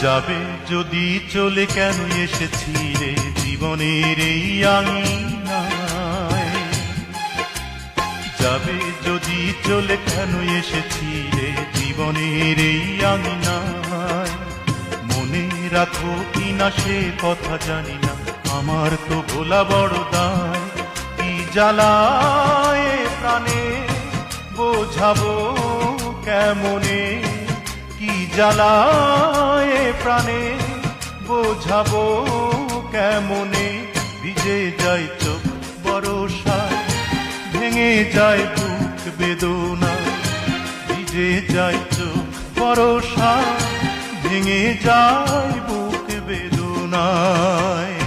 যাবে যদি চলে কেন এসেছিলে জীবনের এই আঙিনায়? যাবে যদি চলে কেন এসেছিলে জীবনের এই আঙিনায়? মনে রাখো কিনা সে কথা জানি না, আমার তো ভোলা বড় দায়। কি জ্বালায় প্রাণে বোঝাবো কেমনে, কি জ্বালায় প্রাণে বোঝাবো কেমনে। ভিজে যায় চোখ বরষায়, ভেঙে যায় বুক বেদনা। ভিজে যায় চোখ বরষায়, ভেঙে যায় বুক বেদনায়।